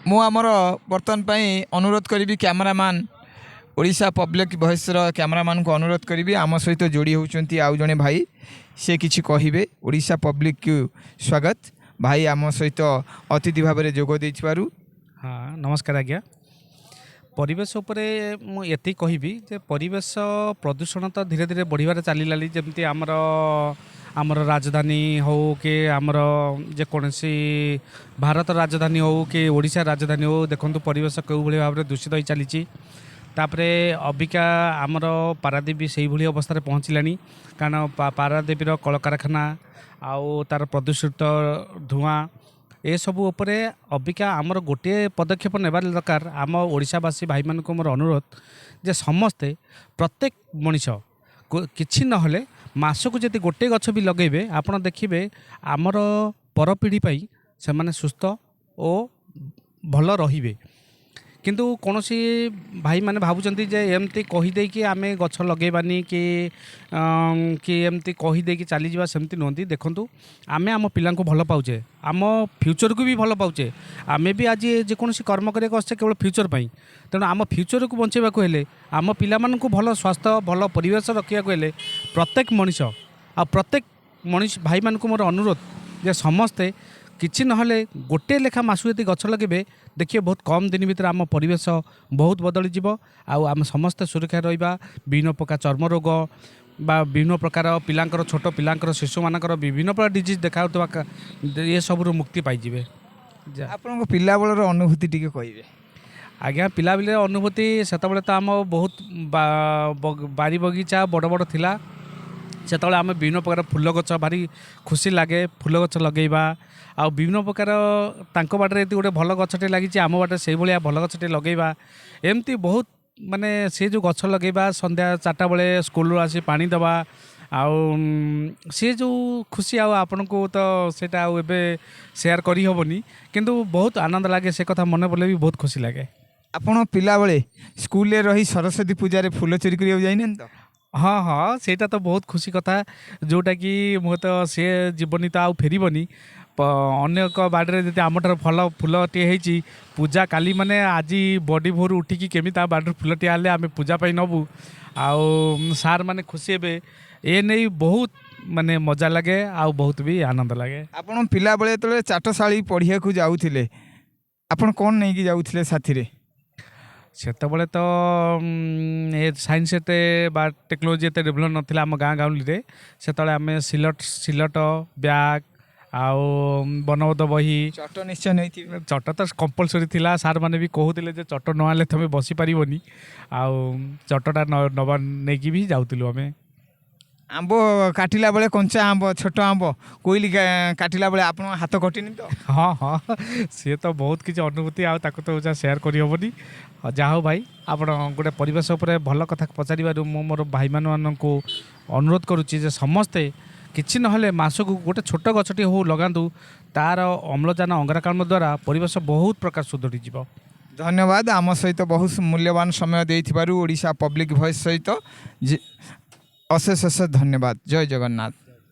मु आमर बर्तमान अनुरोध करी cameraman Odisha public voice cameraman को अनुरोध करी आम सहित जोड़ी होती आउ जड़े भाई से किसी कहे ओडिशा पब्लिक को स्वागत भाई आम सहित अतिथि भाव में जोग देइथिबारु। हाँ नमस्कार आज्ञा। परिवेश उपरे मु एति कहबी जे परिवेश प्रदूषण तो धीरे धीरे बढ़िबार चलिलाली जमती आमर राजधानी हो कि आमर जेकोसी भारत राजधानी हो कि ओडिशा राजधानी हो देखो परिवेश कौ भाई भाव में दूषित हो चली तापरे अबिका आमर पारादीप भी से ही अवस्था पहुँचलानी कारण पारादीपर कलकारखाना आउ तार प्रदूषित धुआं ए सबू उपरे अबिका आमर गोटे पदक्षेप नेबार दरकार। आम ओडिशावासी भाई मान को मोर अनुरोध जे समस्ते प्रत्येक मनीष किछि नहले मासकु जदि गोटे गछ भी लगेबे आपण देखिबे आमर परपीढ़ी पाई से माने सुस्थ और भल रहिबे। किंतु कौन सी भाई मैंने भावुं जे एमती कहीदे कि आम गछ लगेबानी कि एमती कहीदे कि चली जावा सेमती नुहति। देखूँ आम आम पिला भल पाचे आम फ्यूचर को भी भल पाचे आम भी आज जेकोसी कर्म करके आसचे केवल फ्यूचर पाई तेणु आम फ्यूचर को बचाइबा हेले आम पिला भल स्वास्थ्य भल परिवेश रखा प्रत्येक मनीष आ प्रत्येक मनीष भाई मान को मोर अनुरोध जे समस्ते किछि नहले गोटे लेखा मासु यदि गछ लगे देखिए बहुत कम दिन भीतर आम परिवेश बहुत बदली जीव आम समस्ते सुरक्षा रहिबा। विभिन्न प्रकार चर्म रोग बा विभिन्न प्रकार पिलांकर छोट पिलांकर शिशु मानकर विभिन्न प्रकार डिजीज देखा ये सबू मुक्ति पाइबे। आपन पिला बेलर अनुभूति टिके कहिबे। आज्ञा पिला बेले अनुभूति सेतबेले तो आम बहुत बारी बगीचा बड़ बड़ थिला सेतबेले आम विभिन्न प्रकार फूल गछ भारी खुशी लगे फूल गछ लगेबा आ विभिन्न प्रकार तांको बाटे गोटे भल गछटे लगी आम बाटे से भाया भल गछटे लगेबा एमती बहुत माने से जो गछ लगेबा संध्या 4टा बेले स्कूल आसी पानी दबा आउ सी जो खुशी आपण को तो सेटा एबे शेयर करी होबनी किंतु बहुत आनंद लगे से कथा मन पड़े भी बहुत खुशी लगे। आपण पिला बेले स्कूल रे रही सरस्वती पूजा रे फूल चोरी करियो जाइनेन तो। हाँ हाँ सेटा तो बहुत खुशी कथा जोटा कि मु तो सी जीवनी तो आउ फेरबनी अन्य बाड़े जब आम फल फूलटे होती पूजा काली माने आज बडी भोर उठिकी केमी बाड़े फूलटे आले आम पूजा नबू आउ सार माने खुशी हे ए नहीं बहुत माने मजा लगे आउ बहुत भी आनंद लगे। आपण पिला बेले तो चाटशाली पढ़िया को जाऊले आपण कौन नहीं कि जाऊले साथी रे सेतबले तो साइंस एते बा टेक्नोलोजी एते डेभलप नथिला आम गाँ गाँवली रे सेतबले आम सिलट बैग आउ बनबोध बही चट निश्चय नहीं चट तो कंपलसरी थिला सार माने भी कहते जे चट न आले तुम बसी पारिबनी आउ चटटा नबा नेकी भी जाउतिलु आमे। आंब काटिला बेले कंचा आंब छोट आंब कोइली काटिला बेले आपण हाथ कटिनी तो। हाँ हाँ सी तो बहुत किसी अनुभूति आ तो शेयर करी होबनी जा हो भाई आप गोटे परिवेश उपर भल कथा पचार मोर भाई मान को अनुरोध करुच्ची जे समस्ते किछि नहले मासकु गोटे छोट गछटी हो लगातु तार अम्लजान अंगारकाम्ल द्वारा परिवेश बहुत प्रकार सुधरी जीव। धन्यवाद आम सहित बहुत मूल्यवान समय देइथिबारु ओडिशा पब्लिक वॉइस सहित अशेष अशेष धन्यवाद। जय जगन्नाथ।